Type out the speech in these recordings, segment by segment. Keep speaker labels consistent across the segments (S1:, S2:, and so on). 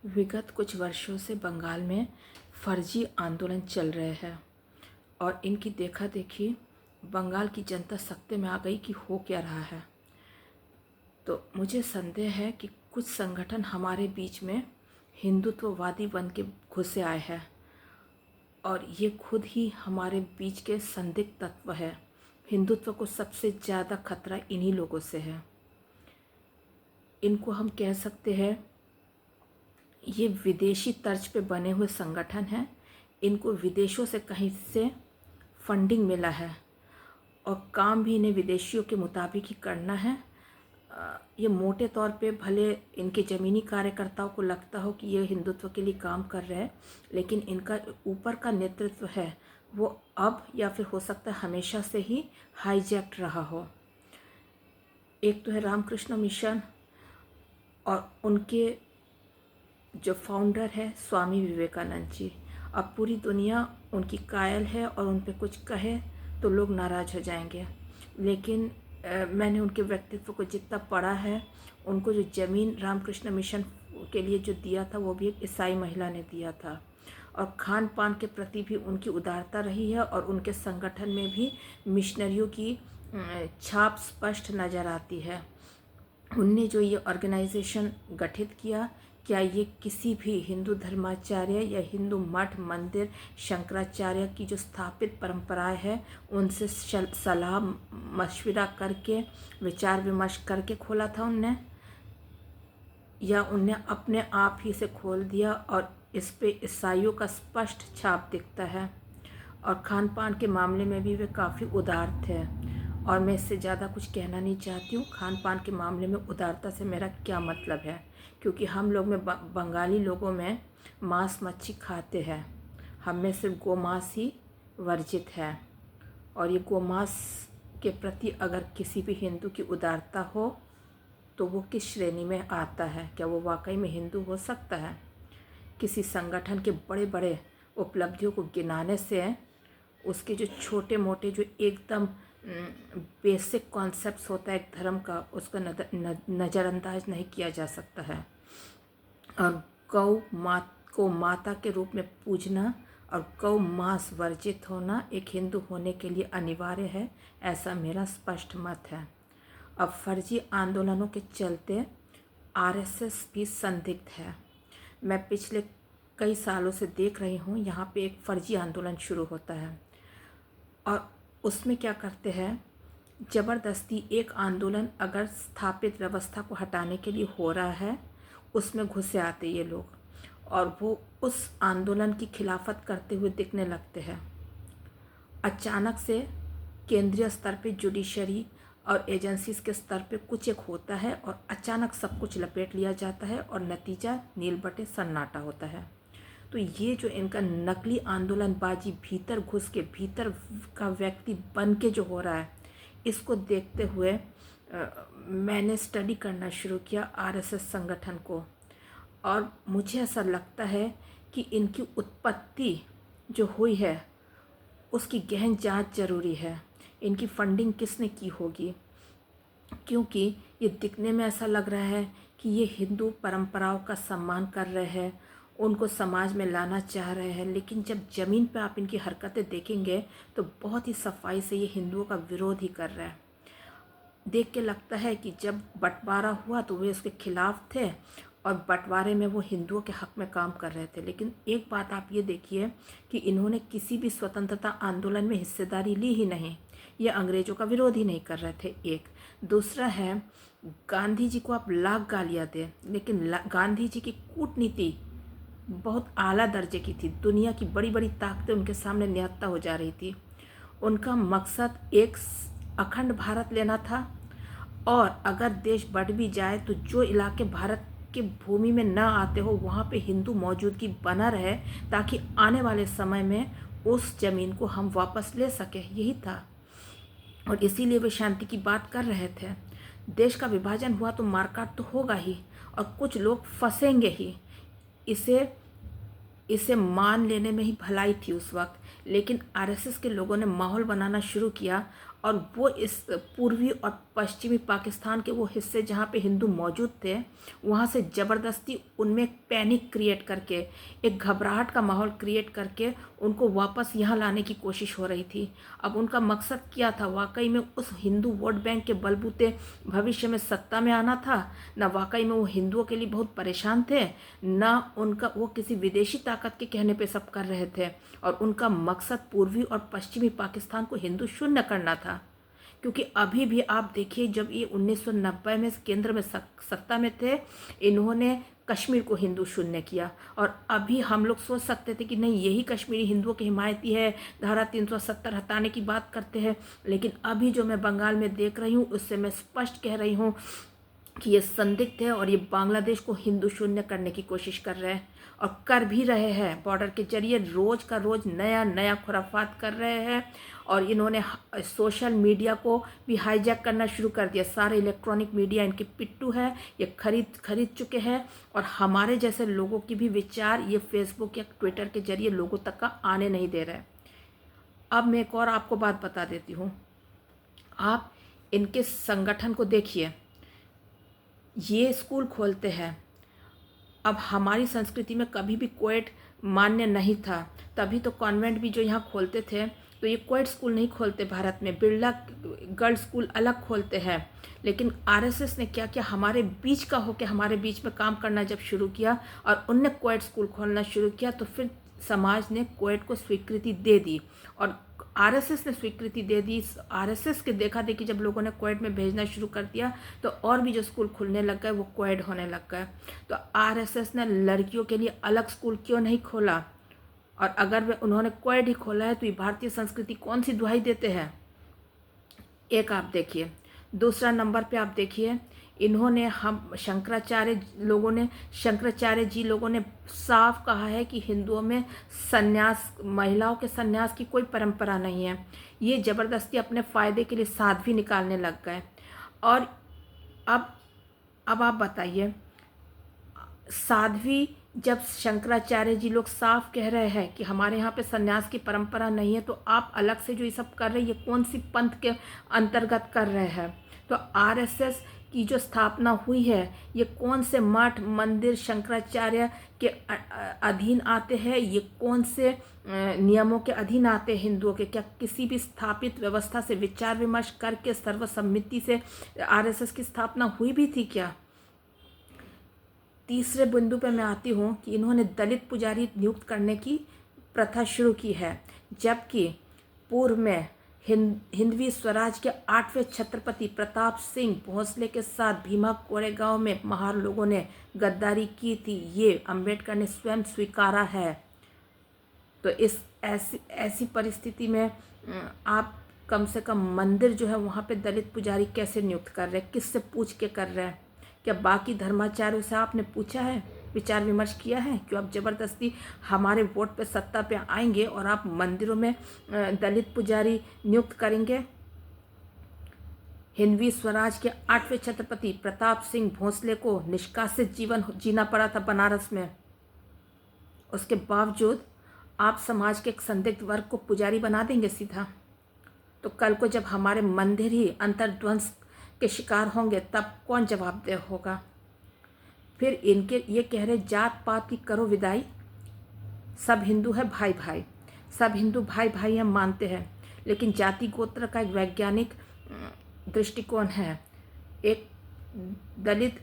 S1: विगत कुछ वर्षों से बंगाल में फर्जी आंदोलन चल रहे हैं और इनकी देखा देखी बंगाल की जनता सख्ते में आ गई कि हो क्या रहा है। तो मुझे संदेह है कि कुछ संगठन हमारे बीच में हिंदुत्ववादी बन के घुसे आए हैं और ये खुद ही हमारे बीच के संदिग्ध तत्व है। हिंदुत्व को सबसे ज़्यादा खतरा इन्हीं लोगों से है। इनको हम कह सकते हैं ये विदेशी तर्ज पे बने हुए संगठन हैं। इनको विदेशों से कहीं से फंडिंग मिला है और काम भी इन्हें विदेशियों के मुताबिक ही करना है। ये मोटे तौर पे भले इनके ज़मीनी कार्यकर्ताओं को लगता हो कि ये हिंदुत्व के लिए काम कर रहे हैं, लेकिन इनका ऊपर का नेतृत्व है वो अब या फिर हो सकता है हमेशा से ही हाईजैक्ट रहा हो। एक तो है रामकृष्ण मिशन और उनके जो फाउंडर है स्वामी विवेकानंद जी। अब पूरी दुनिया उनकी कायल है और उन पे कुछ कहे तो लोग नाराज़ हो जाएंगे, लेकिन मैंने उनके व्यक्तित्व को जितना पढ़ा है, उनको जो ज़मीन रामकृष्ण मिशन के लिए जो दिया था वो भी एक ईसाई महिला ने दिया था। और खान पान के प्रति भी उनकी उदारता रही है और उनके संगठन में भी मिशनरियों की छाप स्पष्ट नज़र आती है। उनने जो ये ऑर्गेनाइजेशन गठित किया, क्या ये किसी भी हिंदू धर्माचार्य या हिंदू मठ मंदिर शंकराचार्य की जो स्थापित परंपराएं हैं उनसे सलाह मशविरा करके विचार विमर्श करके खोला था उनने, या उनने अपने आप ही से खोल दिया? और इस पे ईसाइयों का स्पष्ट छाप दिखता है। और खान पान के मामले में भी वे काफ़ी उदार थे और मैं इससे ज़्यादा कुछ कहना नहीं चाहती हूँ। खान पान के मामले में उदारता से मेरा क्या मतलब है, क्योंकि हम लोग में बंगाली लोगों में मांस मच्छी खाते हैं, हम में सिर्फ गोमांस ही वर्जित है। और ये गोमांस के प्रति अगर किसी भी हिंदू की उदारता हो तो वो किस श्रेणी में आता है? क्या वो वाकई में हिंदू हो सकता है? किसी संगठन के बड़े बड़े उपलब्धियों को गिनाने से उसके जो छोटे मोटे जो एकदम बेसिक कॉन्सेप्ट्स होता है एक धर्म का, उसका नज़रअंदाज नहीं किया जा सकता है। और गौ को माता के रूप में पूजना और गौ मांस वर्जित होना एक हिंदू होने के लिए अनिवार्य है, ऐसा मेरा स्पष्ट मत है। अब फर्जी आंदोलनों के चलते आरएसएस भी संदिग्ध है। मैं पिछले कई सालों से देख रही हूँ यहाँ पे एक फर्जी आंदोलन शुरू होता है और उसमें क्या करते हैं, ज़बरदस्ती एक आंदोलन अगर स्थापित व्यवस्था को हटाने के लिए हो रहा है उसमें घुसे आते ये लोग और वो उस आंदोलन की खिलाफत करते हुए दिखने लगते हैं। अचानक से केंद्रीय स्तर पे जुडिशरी और एजेंसीज के स्तर पे कुछ एक होता है और अचानक सब कुछ लपेट लिया जाता है और नतीजा नील बटे सन्नाटा होता है। तो ये जो इनका नकली आंदोलनबाजी भीतर घुस के भीतर का व्यक्ति बन के जो हो रहा है, इसको देखते हुए मैंने स्टडी करना शुरू किया आरएसएस संगठन को और मुझे ऐसा लगता है कि इनकी उत्पत्ति जो हुई है उसकी गहन जांच जरूरी है। इनकी फंडिंग किसने की होगी, क्योंकि ये दिखने में ऐसा लग रहा है कि ये हिंदू परंपराओं का सम्मान कर रहे हैं, उनको समाज में लाना चाह रहे हैं, लेकिन जब ज़मीन पे आप इनकी हरकतें देखेंगे तो बहुत ही सफाई से ये हिंदुओं का विरोध ही कर रहा है। देख के लगता है कि जब बंटवारा हुआ तो वे उसके खिलाफ थे और बंटवारे में वो हिंदुओं के हक में काम कर रहे थे। लेकिन एक बात आप ये देखिए कि इन्होंने किसी भी स्वतंत्रता आंदोलन में हिस्सेदारी ली ही नहीं, ये अंग्रेज़ों का विरोध ही नहीं कर रहे थे। एक दूसरा है, गांधी जी को आप लाख गालियाँ दें, लेकिन गांधी जी की कूटनीति बहुत आला दर्जे की थी। दुनिया की बड़ी बड़ी ताकतें उनके सामने निहत्था हो जा रही थी। उनका मकसद एक अखंड भारत लेना था और अगर देश बढ़ भी जाए तो जो इलाके भारत की भूमि में न आते हो वहाँ पे हिंदू मौजूदगी बना रहे, ताकि आने वाले समय में उस ज़मीन को हम वापस ले सकें, यही था। और इसीलिए वे शांति की बात कर रहे थे। देश का विभाजन हुआ तो मारकाट तो होगा ही और कुछ लोग फंसेंगे ही। इसे मान लेने में ही भलाई थी उस वक्त, लेकिन आरएसएस के लोगों ने माहौल बनाना शुरू किया और वो इस पूर्वी और पश्चिमी पाकिस्तान के वो हिस्से जहाँ पे हिंदू मौजूद थे, वहाँ से ज़बरदस्ती उनमें एक पैनिक क्रिएट करके, एक घबराहट का माहौल क्रिएट करके उनको वापस यहाँ लाने की कोशिश हो रही थी। अब उनका मकसद क्या था? वाकई में उस हिंदू वोट बैंक के बलबूते भविष्य में सत्ता में आना था? ना वाकई में वो हिंदुओं के लिए बहुत परेशान थे, ना उनका वो किसी विदेशी ताकत के कहने पे सब कर रहे थे। और उनका मकसद पूर्वी और पश्चिमी पाकिस्तान को हिंदू शून्य करना था। क्योंकि अभी भी आप देखिए, जब ये 1990 में केंद्र में सत्ता में थे, इन्होंने कश्मीर को हिंदू शून्य किया। और अभी हम लोग सोच सकते थे कि नहीं, यही कश्मीरी हिंदुओं के हिमायती है, धारा 370 हटाने की बात करते हैं। लेकिन अभी जो मैं बंगाल में देख रही हूँ, उससे मैं स्पष्ट कह रही हूँ कि ये संदिग्ध है और ये बांग्लादेश को हिंदू शून्य करने की कोशिश कर रहे हैं और कर भी रहे हैं। बॉर्डर के जरिए रोज का रोज नया नया खुराफात कर रहे हैं। और इन्होंने सोशल मीडिया को भी हाईजैक करना शुरू कर दिया। सारे इलेक्ट्रॉनिक मीडिया इनके पिट्टू है, ये खरीद चुके हैं। और हमारे जैसे लोगों की भी विचार ये फेसबुक या ट्विटर के जरिए लोगों तक का आने नहीं दे रहे। अब मैं एक और आपको बात बता देती हूँ। आप इनके संगठन को देखिए, ये स्कूल खोलते हैं। अब हमारी संस्कृति में कभी भी कोएड मान्य नहीं था, तभी तो कॉन्वेंट भी जो यहाँ खोलते थे, तो ये कोएड स्कूल नहीं खोलते भारत में, बिरला गर्ल्स स्कूल अलग खोलते हैं। लेकिन आरएसएस ने क्या किया, हमारे बीच का होकर हमारे बीच में काम करना जब शुरू किया और उनने कोएड स्कूल खोलना शुरू किया, तो फिर समाज ने कोएड को स्वीकृति दे दी और आरएसएस ने स्वीकृति दे दी। आरएसएस के देखा देखी जब लोगों ने कोएड में भेजना शुरू कर दिया, तो और भी जो स्कूल खुलने लग गए वो कोएड होने लग गए। तो आरएसएस ने लड़कियों के लिए अलग स्कूल क्यों नहीं खोला? और अगर वे उन्होंने कोएड ही खोला है, तो ये भारतीय संस्कृति कौन सी दुहाई देते हैं? एक आप देखिए। दूसरा नंबर पे आप देखिए, इन्होंने हम शंकराचार्य जी लोगों ने साफ कहा है कि हिंदुओं में संन्यास, महिलाओं के संन्यास की कोई परंपरा नहीं है। ये ज़बरदस्ती अपने फ़ायदे के लिए साध्वी निकालने लग गए। और अब आप बताइए, साध्वी जब शंकराचार्य जी लोग साफ कह रहे हैं कि हमारे यहाँ पे संन्यास की परंपरा नहीं है, तो आप अलग से जो ये सब कर रहे हैं, ये कौन सी पंथ के अंतर्गत कर रहे हैं? तो आरएसएस की जो स्थापना हुई है, ये कौन से मठ मंदिर शंकराचार्य के अधीन आते हैं? ये कौन से नियमों के अधीन आते हैं हिंदुओं के? क्या किसी भी स्थापित व्यवस्था से विचार विमर्श करके सर्वसम्मति से आरएसएस की स्थापना हुई भी थी क्या? तीसरे बिंदु पर मैं आती हूँ कि इन्होंने दलित पुजारी नियुक्त करने की प्रथा शुरू की है, जबकि पूर्व में हिंदवी स्वराज के 8वें छत्रपति प्रताप सिंह भोसले के साथ भीमा कोरेगांव में महार लोगों ने गद्दारी की थी। ये अंबेडकर ने स्वयं स्वीकारा है। तो इस ऐसी परिस्थिति में आप कम से कम मंदिर जो है वहाँ पे दलित पुजारी कैसे नियुक्त कर रहे हैं? किससे पूछ के कर रहे हैं? क्या बाकी धर्माचार्यों से आपने पूछा है, विचार विमर्श किया है? क्यों आप ज़बरदस्ती हमारे वोट पे सत्ता पे आएंगे और आप मंदिरों में दलित पुजारी नियुक्त करेंगे? हिंदवी स्वराज के 8वें छत्रपति प्रताप सिंह भोसले को निष्कासित जीवन जीना पड़ा था बनारस में। उसके बावजूद आप समाज के एक संदिग्ध वर्ग को पुजारी बना देंगे सीधा? तो कल को जब हमारे मंदिर ही अंतर्ध्वंस के शिकार होंगे, तब कौन जवाबदेह होगा? फिर इनके ये कह रहे जात पात की करो विदाई, सब हिंदू है भाई भाई, सब हिंदू भाई भाई हम मानते हैं। लेकिन जाति गोत्र का एक वैज्ञानिक दृष्टिकोण है। एक दलित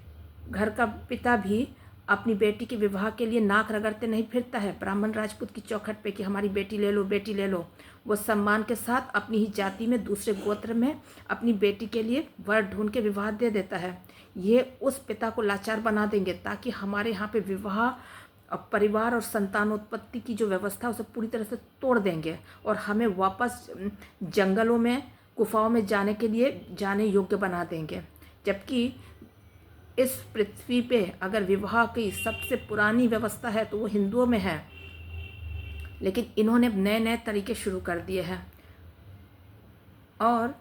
S1: घर का पिता भी अपनी बेटी के विवाह के लिए नाक रगड़ते नहीं फिरता है ब्राह्मण राजपूत की चौखट पे कि हमारी बेटी ले लो, बेटी ले लो। वो सम्मान के साथ अपनी ही जाति में दूसरे गोत्र में अपनी बेटी के लिए वर ढूंढ के विवाह दे देता है। ये उस पिता को लाचार बना देंगे, ताकि हमारे यहाँ पे विवाह और परिवार और संतानोत्पत्ति की जो व्यवस्था है उसे पूरी तरह से तोड़ देंगे और हमें वापस जंगलों में, गुफाओं में जाने योग्य बना देंगे। जबकि इस पृथ्वी पे अगर विवाह की सबसे पुरानी व्यवस्था है तो वो हिंदुओं में है। लेकिन इन्होंने नए नए तरीके शुरू कर दिए हैं। और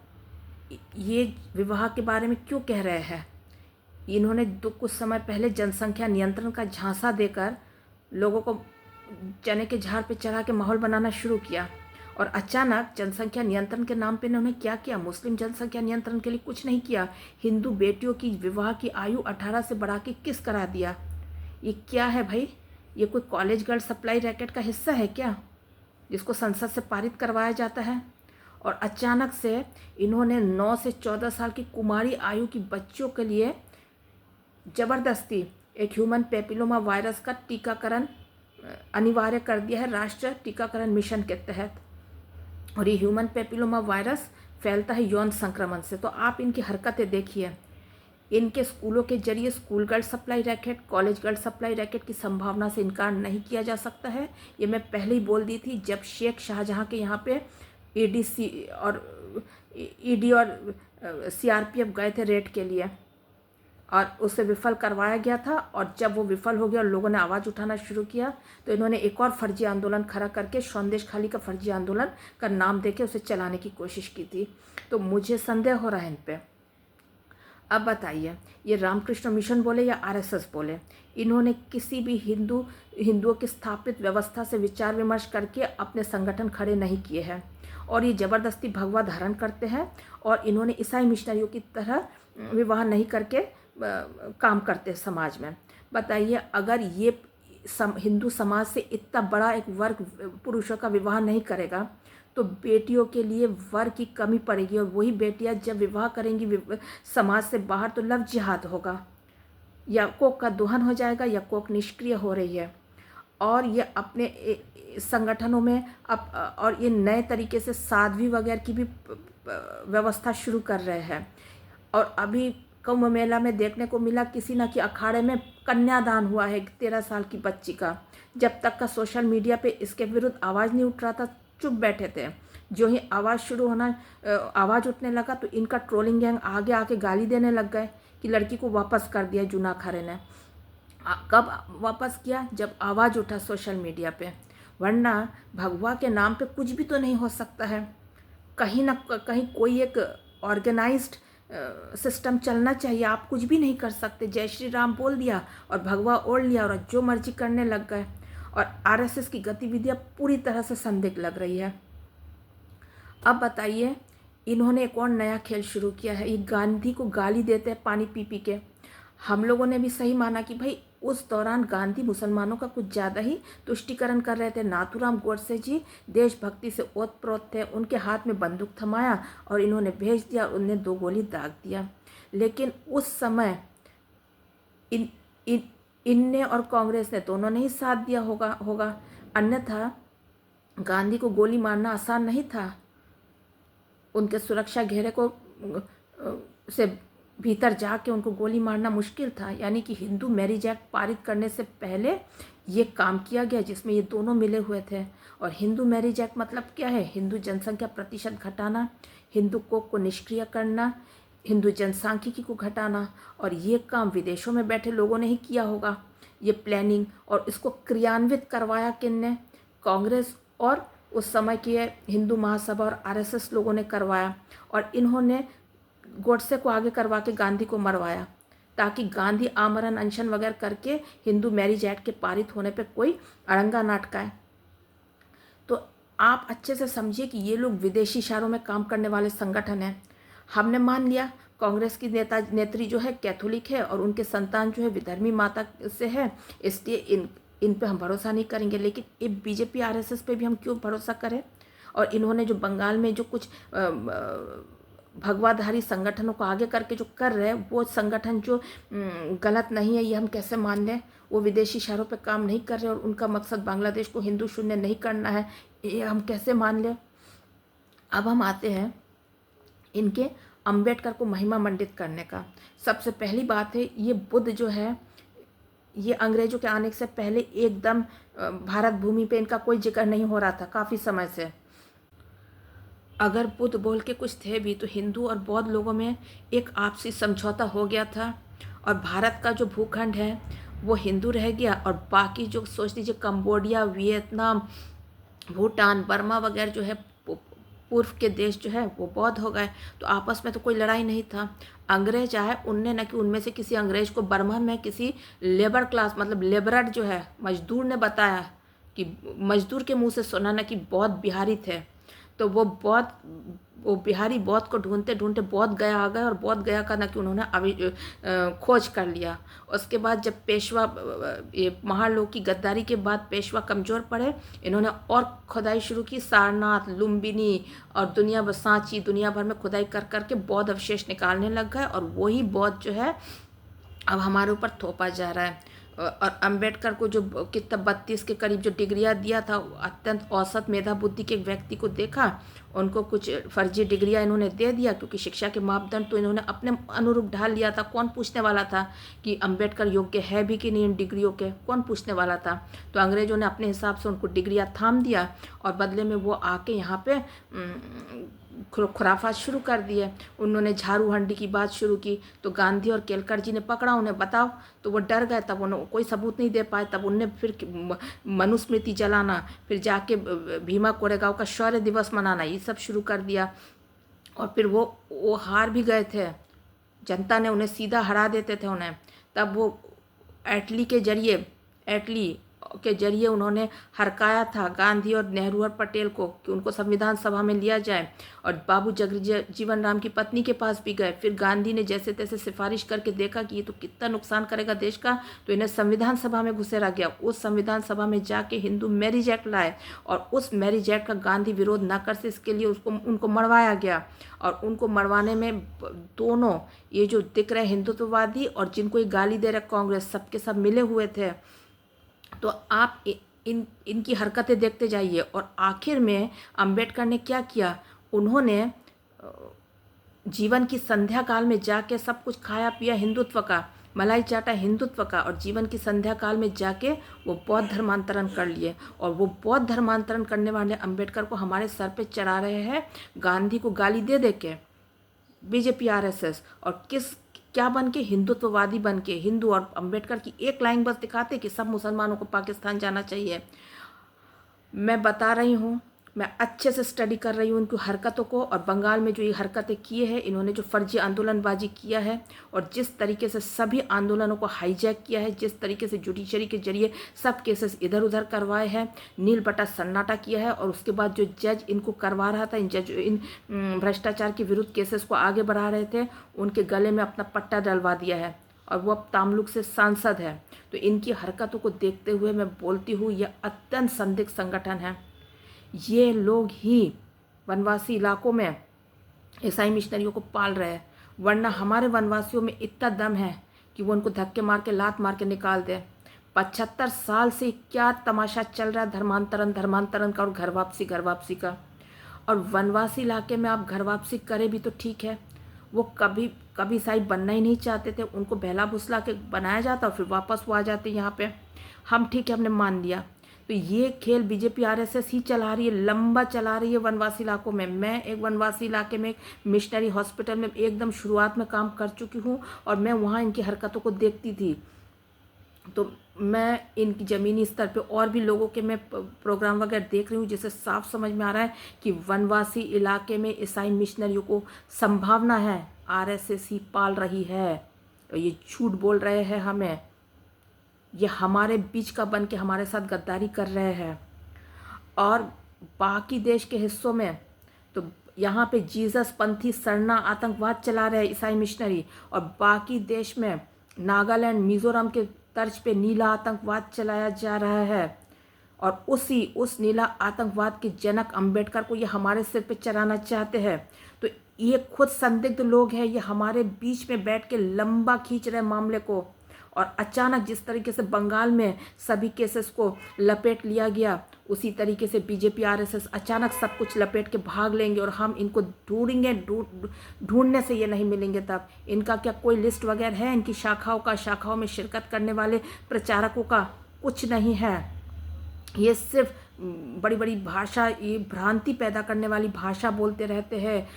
S1: ये विवाह के बारे में क्यों कह रहे हैं? इन्होंने कुछ समय पहले जनसंख्या नियंत्रण का झांसा देकर लोगों को चने के झाड़ पे चढ़ा के माहौल बनाना शुरू किया। और अचानक जनसंख्या नियंत्रण के नाम पे इन्होंने क्या किया? मुस्लिम जनसंख्या नियंत्रण के लिए कुछ नहीं किया, हिंदू बेटियों की विवाह की आयु 18 से बढ़ा के किस करा दिया। ये क्या है भाई? ये कोई कॉलेज गर्ल सप्लाई रैकेट का हिस्सा है क्या, जिसको संसद से पारित करवाया जाता है? और अचानक से इन्होंने 9 से 14 साल की कुमारी आयु की बच्चियों के लिए ज़बरदस्ती एक ह्यूमन पेपिलोमा वायरस का टीकाकरण अनिवार्य कर दिया है राष्ट्रीय टीकाकरण मिशन के तहत। और ये ह्यूमन पेपिलोमा वायरस फैलता है यौन संक्रमण से। तो आप इनकी हरकतें देखिए, इनके स्कूलों के जरिए school girl supply racket, college girl supply racket की संभावना से इनकार नहीं किया जा सकता है। ये मैं पहले ही बोल दी थी जब शेख शाहजहाँ के यहाँ पे ईडी और सीआरपीएफ गए थे रेड के लिए और उसे विफल करवाया गया था। और जब वो विफल हो गया और लोगों ने आवाज़ उठाना शुरू किया तो इन्होंने एक और फर्जी आंदोलन खड़ा करके संदेश खाली का फर्जी आंदोलन का नाम देके उसे चलाने की कोशिश की थी। तो मुझे संदेह हो रहा है इन पे। अब बताइए, ये रामकृष्ण मिशन बोले या आरएसएस बोले, इन्होंने किसी भी हिंदुओं की स्थापित व्यवस्था से विचार विमर्श करके अपने संगठन खड़े नहीं किए हैं। और ये ज़बरदस्ती भगवा धारण करते हैं और इन्होंने ईसाई मिशनरियों की तरह विवाह नहीं करके काम करते हैं समाज में। बताइए, अगर ये हिंदू समाज से इतना बड़ा एक वर्ग पुरुषों का विवाह नहीं करेगा तो बेटियों के लिए वर की कमी पड़ेगी। और वही बेटियां जब विवाह करेंगी समाज से बाहर तो लव जिहाद होगा, या कोक का दोहन हो जाएगा या कोक निष्क्रिय हो रही है। और ये अपने संगठनों में और ये नए तरीके से साध्वी वगैरह की भी व्यवस्था शुरू कर रहे हैं। और अभी कुंभ मेला में देखने को मिला किसी न कि अखाड़े में कन्यादान हुआ है 13 साल की बच्ची का। जब तक का सोशल मीडिया पे इसके विरुद्ध आवाज़ नहीं उठ रहा था, चुप बैठे थे। जो ही आवाज़ उठने लगा तो इनका ट्रोलिंग गैंग आगे आके गाली देने लग गए कि लड़की को वापस कर दिया जूना खारे ने। कब वापस किया? जब आवाज़ उठा सोशल मीडिया पे। वरना भगवा के नाम पे कुछ भी तो नहीं हो सकता है। कहीं ना कहीं कोई एक ऑर्गेनाइज्ड सिस्टम चलना चाहिए। आप कुछ भी नहीं कर सकते, जय श्री राम बोल दिया और भगवा ओढ़ लिया और जो मर्जी करने लग गए। और आरएसएस की गतिविधियां पूरी तरह से संदिग्ध लग रही है। अब बताइए, इन्होंने एक और नया खेल शुरू किया है। ये गांधी को गाली देते हैं पानी पी पी के। हम लोगों ने भी सही माना कि भाई उस दौरान गांधी मुसलमानों का कुछ ज़्यादा ही तुष्टिकरण कर रहे थे। नाथूराम गोडसे जी देशभक्ति से ओतप्रोत थे, उनके हाथ में बंदूक थमाया और इन्होंने भेज दिया, उन्हें 2 गोली दाग दिया। लेकिन उस समय इनने और कांग्रेस ने दोनों ने ही साथ दिया होगा। अन्यथा गांधी को गोली मारना आसान नहीं था। उनके सुरक्षा घेरे को से भीतर जाके उनको गोली मारना मुश्किल था। यानी कि हिंदू मैरिज एक्ट पारित करने से पहले ये काम किया गया जिसमें ये दोनों मिले हुए थे। और हिंदू मैरिज एक्ट मतलब क्या है? हिंदू जनसंख्या प्रतिशत घटाना, हिंदू कोक को निष्क्रिय करना, हिंदू जनसांख्यिकी को घटाना। और ये काम विदेशों में बैठे लोगों ने ही किया होगा, ये प्लानिंग। और इसको क्रियान्वित करवाया किनने? कांग्रेस और उस समय की हिंदू महासभा और आरएसएस लोगों ने करवाया। और इन्होंने गोडसे को आगे करवा के गांधी को मरवाया ताकि गांधी आमरण अनशन वगैरह करके हिंदू मैरिज एक्ट के पारित होने पे कोई अड़ंगा ना अटकाए। तो आप अच्छे से समझिए कि ये लोग विदेशी इशारों में काम करने वाले संगठन हैं। हमने मान लिया कांग्रेस की नेत्री जो है कैथोलिक है और उनके संतान जो है विधर्मी माता से है, इसलिए इन पे हम भरोसा नहीं करेंगे। लेकिन ये बीजेपी आरएसएस पे भी हम क्यों भरोसा करें? और इन्होंने जो बंगाल में जो कुछ भगवाधारी संगठनों को आगे करके जो कर रहे हैं वो संगठन जो गलत नहीं है, ये हम कैसे मान लें? वो विदेशी इशारों पे काम नहीं कर रहे और उनका मकसद बांग्लादेश को हिंदू शून्य नहीं करना है, ये हम कैसे मान लें? अब हम आते हैं इनके अंबेडकर को महिमा मंडित करने का। सबसे पहली बात है, ये बुद्ध जो है ये अंग्रेजों के आने से पहले एकदम भारत भूमि पे इनका कोई जिक्र नहीं हो रहा था काफ़ी समय से। अगर बुद्ध बोल के कुछ थे भी तो हिंदू और बौद्ध लोगों में एक आपसी समझौता हो गया था और भारत का जो भूखंड है वो हिंदू रह गया और बाकी जो सोच लीजिए कंबोडिया, वियतनाम, भूटान, बर्मा वगैरह जो है पूर्व के देश जो है वो बौद्ध हो गए। तो आपस में तो कोई लड़ाई नहीं था। अंग्रेज आए, उनने न कि उनमें से किसी अंग्रेज को बर्मा में किसी लेबर क्लास मतलब लेबरर जो है मजदूर ने बताया कि मजदूर के मुंह से सुना न कि बौद्ध बिहारी थे तो वो बिहारी बौद्ध को ढूंढते ढूंढते बौद्ध गया आ गए और बौद्ध गया का ना कि उन्होंने खोज कर लिया। उसके बाद जब पेशवा ये महालोक की गद्दारी के बाद पेशवा कमज़ोर पड़े, इन्होंने और खुदाई शुरू की, सारनाथ, लुम्बिनी और दुनिया भर सांची दुनिया भर में खुदाई कर करके बौद्ध अवशेष निकालने लग गए, और वही बौद्ध जो है अब हमारे ऊपर थोपा जा रहा है। और अंबेडकर को जो कितना 32 के करीब जो डिग्रियां दिया था, अत्यंत औसत मेधा बुद्धि के व्यक्ति को देखा, उनको कुछ फर्जी डिग्रियां इन्होंने दे दिया, क्योंकि शिक्षा के मापदंड तो इन्होंने अपने अनुरूप ढाल लिया था। कौन पूछने वाला था कि अंबेडकर योग्य है भी कि नहीं इन डिग्रियों के, कौन पूछने वाला था। तो अंग्रेजों ने अपने हिसाब से उनको डिग्रियां थाम दिया, और बदले में वो आके यहाँ पे खुराफात शुरू कर दिए। उन्होंने झाड़ू हंडी की बात शुरू की, तो गांधी और केलकर जी ने पकड़ा उन्हें, बताओ, तो वो डर गए, तब उन्होंने कोई सबूत नहीं दे पाए। तब उनने फिर मनुस्मृति जलाना, फिर जाके भीमा कोरेगांव का शौर्य दिवस मनाना, ये सब शुरू कर दिया। और फिर वो हार भी गए थे, जनता ने उन्हें सीधा हरा देते थे उन्हें। तब वो एटली के जरिए उन्होंने हरकाया था गांधी और नेहरू और पटेल को कि उनको संविधान सभा में लिया जाए, और बाबू जगजीवन राम की पत्नी के पास भी गए। फिर गांधी ने जैसे तैसे सिफारिश करके देखा कि ये तो कितना नुकसान करेगा देश का, तो इन्हें संविधान सभा में घुसेरा गया। उस संविधान सभा में जाके हिंदू मैरिज एक्ट लाए, और उस मैरिज एक्ट का गांधी विरोध न कर से इसके लिए उनको मरवाया गया। और उनको मरवाने में दोनों ये जो दिख रहे हिंदुत्ववादी और जिनको ये गाली दे रहे कांग्रेस, सबके सब मिले हुए थे। तो आप इनकी हरकतें देखते जाइए। और आखिर में अंबेडकर ने क्या किया, उन्होंने जीवन की संध्या काल में जाके सब कुछ खाया पिया हिंदुत्व का, मलाई चाटा हिंदुत्व का, और जीवन की संध्या काल में जाके वो बौद्ध धर्मांतरण कर लिए। और वो बौद्ध धर्मांतरण करने वाले अंबेडकर को हमारे सर पे चढ़ा रहे हैं, गांधी को गाली दे दे के, बीजेपी RSS, और क्या बन के, हिंदुत्ववादी बन के। हिंदू और अंबेडकर की एक लाइन बस दिखाते कि सब मुसलमानों को पाकिस्तान जाना चाहिए। मैं बता रही हूँ, मैं अच्छे से स्टडी कर रही हूँ उनकी हरकतों को, और बंगाल में जो ये हरकतें किए हैं इन्होंने, जो फर्जी आंदोलनबाजी किया है, और जिस तरीके से सभी आंदोलनों को हाईजैक किया है, जिस तरीके से जुडिशरी के जरिए सब केसेस इधर उधर करवाए हैं, नील बटा सन्नाटा किया है। और उसके बाद जो जज इनको करवा रहा था, इन भ्रष्टाचार के विरुद्ध केसेस को आगे बढ़ा रहे थे, उनके गले में अपना पट्टा डलवा दिया है, और वो अब तामलुक से सांसद है। तो इनकी हरकतों को देखते हुए मैं बोलती हूँ, यह अत्यंत संदिग्ध संगठन है। ये लोग ही वनवासी इलाकों में ईसाई मिशनरियों को पाल रहे हैं, वरना हमारे वनवासियों में इतना दम है कि वो उनको धक्के मार के, लात मार के निकाल दे। 75 साल से क्या तमाशा चल रहा है धर्मांतरण का और घर वापसी का। और वनवासी इलाके में आप घर वापसी करें भी तो ठीक है, वो कभी ईसाई बनना ही नहीं चाहते थे, उनको बहला भुसला के बनाया जाता और फिर वापस वो आ जाते यहाँ पे। हम ठीक है, हमने मान लिया। तो ये खेल बीजेपी RSS ही चला रही है, लंबा चला रही है वनवासी इलाकों में। मैं एक वनवासी इलाके में, एक मिशनरी हॉस्पिटल में एकदम शुरुआत में काम कर चुकी हूँ, और मैं वहाँ इनकी हरकतों को देखती थी। तो मैं इनकी ज़मीनी स्तर पे और भी लोगों के मैं प्रोग्राम वगैरह देख रही हूँ, जिससे साफ समझ में आ रहा है कि वनवासी इलाके में ईसाई मिशनरियों को संभावना है RSS ही पाल रही है। और ये झूठ बोल रहे हैं हमें, ये हमारे बीच का बन के हमारे साथ गद्दारी कर रहे हैं। और बाकी देश के हिस्सों में तो यहाँ पे जीसस पंथी सरना आतंकवाद चला रहे हैं ईसाई मिशनरी, और बाकी देश में नागालैंड मिज़ोरम के तर्ज पे नीला आतंकवाद चलाया जा रहा है। और उस नीला आतंकवाद के जनक अंबेडकर को ये हमारे सिर पे चढ़ाना चाहते हैं। तो ये खुद संदिग्ध लोग हैं, ये हमारे बीच में बैठ के लंबा खींच रहे मामले को। और अचानक जिस तरीके से बंगाल में सभी केसेस को लपेट लिया गया, उसी तरीके से बीजेपी RSS अचानक सब कुछ लपेट के भाग लेंगे, और हम इनको ढूंढने से ये नहीं मिलेंगे। तब इनका क्या कोई लिस्ट वगैरह है इनकी शाखाओं में शिरकत करने वाले प्रचारकों का? कुछ नहीं है। ये सिर्फ बड़ी बड़ी भाषा, ये भ्रांति पैदा करने वाली भाषा बोलते रहते हैं,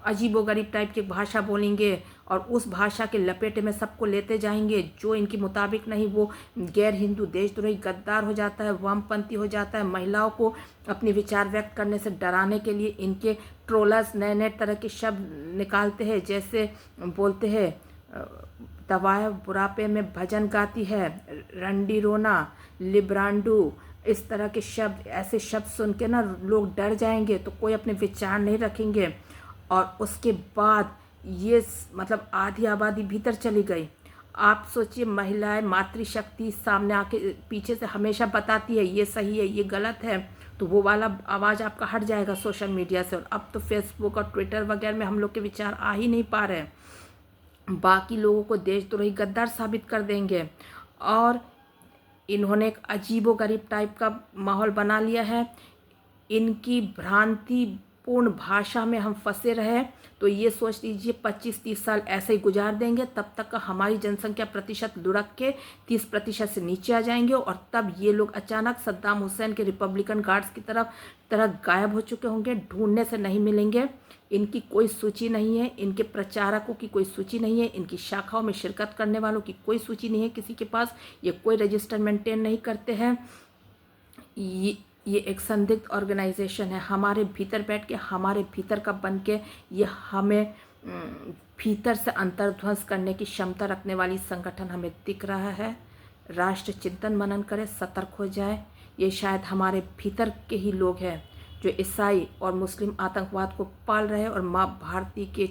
S1: अजीबोगरीब टाइप की भाषा बोलेंगे, और उस भाषा के लपेटे में सबको लेते जाएंगे। जो इनकी मुताबिक नहीं वो गैर हिंदू, देशद्रोही, गद्दार हो जाता है, वामपंथी हो जाता है। महिलाओं को अपने विचार व्यक्त करने से डराने के लिए इनके ट्रोलर्स नए नए तरह के शब्द निकालते हैं, जैसे बोलते हैं दवाएं बुढ़ापे में भजन गाती है, रंडी रोना, लिब्रांडू, इस तरह के शब्द, ऐसे शब्द सुन के ना लोग डर जाएंगे, तो कोई अपने विचार नहीं रखेंगे। और उसके बाद ये मतलब आधी आबादी भीतर चली गई। आप सोचिए, महिलाएं मातृशक्ति सामने आके पीछे से हमेशा बताती है ये सही है ये गलत है, तो वो वाला आवाज़ आपका हट जाएगा सोशल मीडिया से। और अब तो फेसबुक और ट्विटर वगैरह में हम लोग के विचार आ ही नहीं पा रहे हैं, बाकी लोगों को देशद्रोही गद्दार साबित कर देंगे। और इन्होंने एक अजीबोगरीब टाइप का माहौल बना लिया है। इनकी भ्रांतिपूर्ण भाषा में हम फंसे रहे तो ये सोच लीजिए 25-30 साल ऐसे ही गुजार देंगे, तब तक का हमारी जनसंख्या प्रतिशत लुढ़क के 30% से नीचे आ जाएंगे। और तब ये लोग अचानक सद्दाम हुसैन के रिपब्लिकन गार्ड्स की तरह गायब हो चुके होंगे, ढूंढने से नहीं मिलेंगे। इनकी कोई सूची नहीं है, इनके प्रचारकों की कोई सूची नहीं है, इनकी शाखाओं में शिरकत करने वालों की कोई सूची नहीं है किसी के पास। ये कोई रजिस्टर मेंटेन नहीं करते हैं। ये एक संदिग्ध ऑर्गेनाइजेशन है। हमारे भीतर बैठ के, हमारे भीतर का बन के, ये हमें भीतर से अंतर्ध्वंस करने की क्षमता रखने वाली संगठन हमें दिख रहा है। राष्ट्र चिंतन मनन करे, सतर्क हो जाए। ये शायद हमारे भीतर के ही लोग हैं जो ईसाई और मुस्लिम आतंकवाद को पाल रहे हैं और माँ भारती के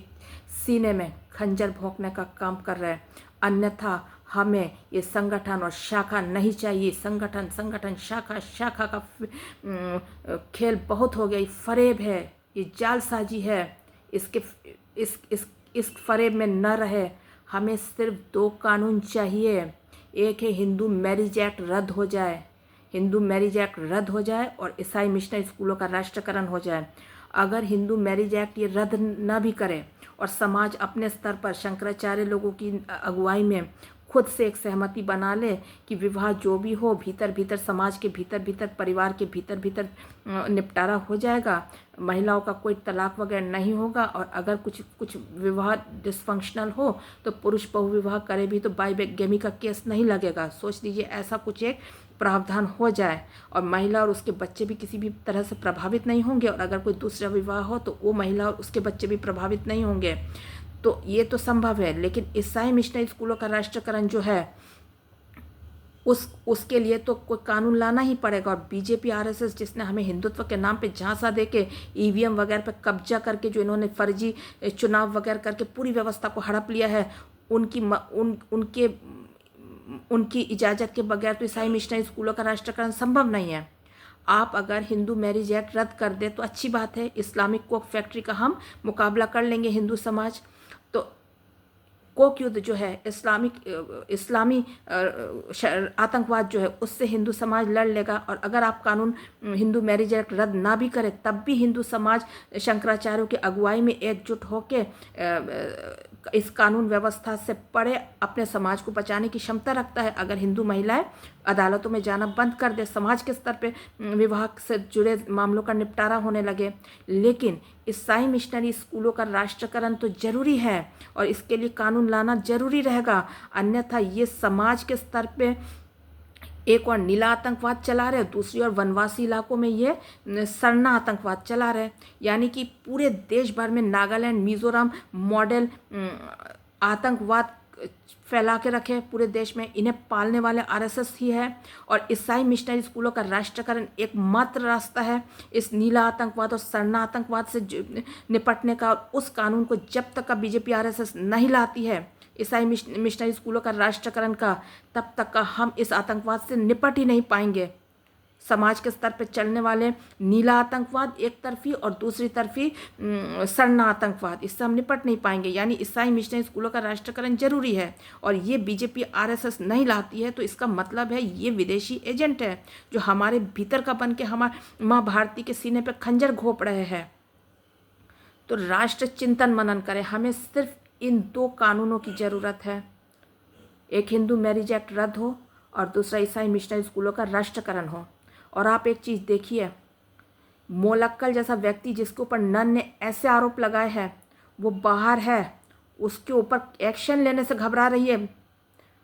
S1: सीने में खंजर भोंकने का काम कर रहे हैं। अन्यथा हमें ये संगठन और शाखा नहीं चाहिए। संगठन शाखा का खेल बहुत हो गया। ये फरेब है, ये जालसाजी है। इस फरेब में न रहे। हमें सिर्फ 2 कानून चाहिए। एक है हिंदू मैरिज एक्ट रद्द हो जाए, हिंदू मैरिज एक्ट रद्द हो जाए और ईसाई मिशनरी स्कूलों का राष्ट्रीयकरण हो जाए। अगर हिंदू मैरिज एक्ट ये रद्द न भी करे और समाज अपने स्तर पर शंकराचार्य लोगों की अगुवाई में खुद से एक सहमति बना ले कि विवाह जो भी हो भीतर भीतर समाज के भीतर भीतर परिवार के भीतर भीतर निपटारा हो जाएगा, महिलाओं का कोई तलाक वगैरह नहीं होगा। और अगर कुछ विवाह डिसफंक्शनल हो तो पुरुष बहुविवाह करे भी तो बाइगेमी का केस नहीं लगेगा। सोच लीजिए ऐसा कुछ एक प्रावधान हो जाए और महिला और उसके बच्चे भी किसी भी तरह से प्रभावित नहीं होंगे। और अगर कोई दूसरा विवाह हो तो वो महिला और उसके बच्चे भी प्रभावित नहीं होंगे। तो ये तो संभव है। लेकिन ईसाई मिशनरी स्कूलों का राष्ट्रीयकरण जो है उसके लिए तो कोई कानून लाना ही पड़ेगा। और बीजेपी आरएसएस जिसने हमें हिंदुत्व के नाम पे झांसा देके ईवीएम वगैरह पे कब्जा करके जो इन्होंने फर्जी चुनाव वगैरह करके पूरी व्यवस्था को हड़प लिया है, उनकी इजाज़त के बगैर तो ईसाई मिशनरी स्कूलों का राष्ट्रीयकरण संभव नहीं है। आप अगर हिंदू मैरिज एक्ट रद्द कर दे तो अच्छी बात है। इस्लामिक कोक फैक्ट्री का हम मुकाबला कर लेंगे हिंदू समाज। तो कोक युद्ध जो है इस्लामी आतंकवाद जो है उससे हिंदू समाज लड़ लेगा। और अगर आप कानून हिंदू मैरिज एक्ट रद्द ना भी करें तब भी हिंदू समाज शंकराचार्यों की अगुवाई में एकजुट होकर इस कानून व्यवस्था से परे अपने समाज को बचाने की क्षमता रखता है। अगर हिंदू महिलाएं अदालतों में जाना बंद कर दे, समाज के स्तर पे विवाह से जुड़े मामलों का निपटारा होने लगे। लेकिन ईसाई मिशनरी स्कूलों का राष्ट्रीयकरण तो जरूरी है और इसके लिए कानून लाना जरूरी रहेगा। अन्यथा ये समाज के स्तर पे एक और नीला आतंकवाद चला रहे, दूसरी ओर वनवासी इलाकों में ये सरना आतंकवाद चला रहे। यानी कि पूरे देश भर में नागालैंड मिजोरम मॉडल आतंकवाद फैला के रखे पूरे देश में। इन्हें पालने वाले आरएसएस ही है। और ईसाई मिशनरी स्कूलों का राष्ट्रीयकरण एकमात्र रास्ता है इस नीला आतंकवाद और सरना आतंकवाद से निपटने का। उस कानून को जब तक का बीजेपी आरएसएस नहीं लाती है ईसाई मिशनरी स्कूलों का राष्ट्रीयकरण का, तब तक का हम इस आतंकवाद से निपट ही नहीं पाएंगे। समाज के स्तर पर चलने वाले नीला आतंकवाद एक तरफी और दूसरी तरफी सरना आतंकवाद, इससे हम निपट नहीं पाएंगे। यानी ईसाई मिशनरी स्कूलों का राष्ट्रीयकरण जरूरी है और ये बीजेपी आरएसएस नहीं लाती है तो इसका मतलब है ये विदेशी एजेंट है जो हमारे भीतर का बन के हमारे माँ भारती के सीने पर खंजर घोंप रहे हैं। तो राष्ट्र चिंतन मनन करें। हमें सिर्फ इन 2 कानूनों की ज़रूरत है। एक हिंदू मैरिज एक्ट रद्द हो और दूसरा ईसाई मिशनरी स्कूलों का राष्ट्रीयकरण हो। और आप एक चीज़ देखिए, मोलक्कल जैसा व्यक्ति जिसके ऊपर नन ने ऐसे आरोप लगाए हैं वो बाहर है, उसके ऊपर एक्शन लेने से घबरा रही है।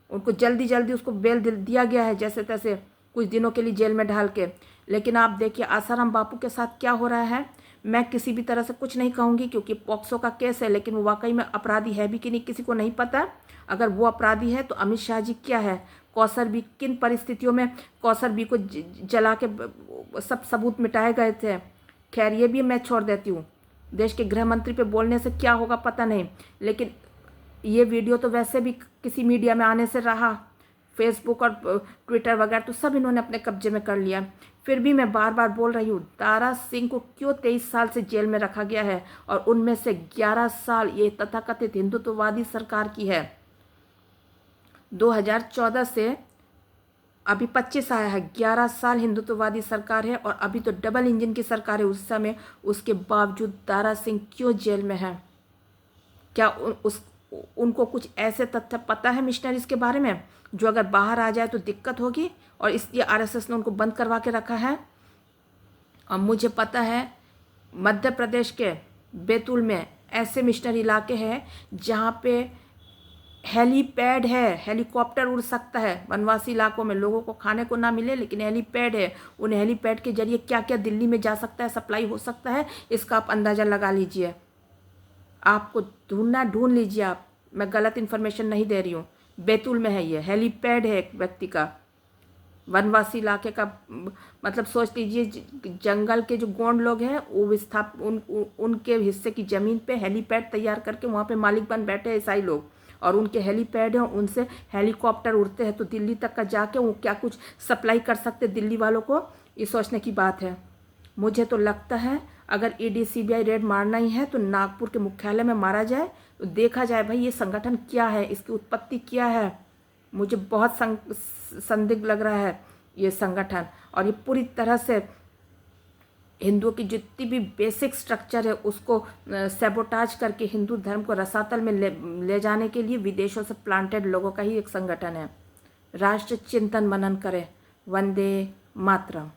S1: उनको जल्दी उसको बेल दिया गया है जैसे तैसे कुछ दिनों के लिए जेल में डाल के। लेकिन आप देखिए आसाराम बापू के साथ क्या हो रहा है। मैं किसी भी तरह से कुछ नहीं कहूँगी क्योंकि पॉक्सो का केस है, लेकिन वो वाकई में अपराधी है भी कि नहीं किसी को नहीं पता। अगर वो अपराधी है तो अमित शाह जी क्या है, कौसर बी किन परिस्थितियों में कौसर बी को जला के सब सबूत मिटाए गए थे। खैर ये भी मैं छोड़ देती हूँ, देश के गृह मंत्री पे बोलने से क्या होगा पता नहीं, लेकिन ये वीडियो तो वैसे भी किसी मीडिया में आने से रहा, फेसबुक और ट्विटर वगैरह तो सब इन्होंने अपने कब्जे में कर लिया। फिर भी मैं बार बार बोल रही हूँ, दारा सिंह को क्यों 23 साल से जेल में रखा गया है, और उनमें से 11 साल ये तथाकथित हिंदुत्ववादी सरकार की है। 2014 से अभी 25 आया है, 11 साल हिंदुत्ववादी सरकार है, और अभी तो डबल इंजन की सरकार है उस समय। उसके बावजूद दारा सिंह क्यों जेल में है? क्या उनको कुछ ऐसे तथ्य पता है मिशनरीज के बारे में जो अगर बाहर आ जाए तो दिक्कत होगी, और इसलिए आरएसएस ने उनको बंद करवा के रखा है? और मुझे पता है मध्य प्रदेश के बैतूल में ऐसे मिशनरी इलाके हैं जहाँ पे हेलीपैड है, हेलीकॉप्टर उड़ सकता है। वनवासी इलाकों में लोगों को खाने को ना मिले लेकिन हेलीपैड है, उन हेलीपैड के जरिए क्या क्या दिल्ली में जा सकता है, सप्लाई हो सकता है, इसका आप अंदाज़ा लगा लीजिए। आपको ढूंढ लीजिए आप, मैं गलत इन्फॉर्मेशन नहीं दे रही हूँ। बैतूल में है, ये हेलीपैड है एक व्यक्ति का, वनवासी इलाके का। मतलब सोच लीजिए जंगल के जो गोंड लोग हैं वो उनके हिस्से की ज़मीन पे हेलीपैड तैयार करके वहाँ पे मालिक बन बैठे हैं ईसाई लोग, और उनके हेलीपैड हैं, उनसे हेलीकॉप्टर उड़ते हैं, तो दिल्ली तक का जाके वो क्या कुछ सप्लाई कर सकते दिल्ली वालों को, ये सोचने की बात है। मुझे तो लगता है अगर ईडी सीबीआई रेड मारना ही है तो नागपुर के मुख्यालय में मारा जाए, तो देखा जाए भाई ये संगठन क्या है, इसकी उत्पत्ति क्या है। मुझे बहुत संदिग्ध लग रहा है ये संगठन, और ये पूरी तरह से हिंदुओं की जितनी भी बेसिक स्ट्रक्चर है उसको सैबोटाज करके हिंदू धर्म को रसातल में ले जाने के लिए विदेशों से प्लांटेड लोगों का ही एक संगठन है। राष्ट्र चिंतन मनन करें। वंदे मातरम।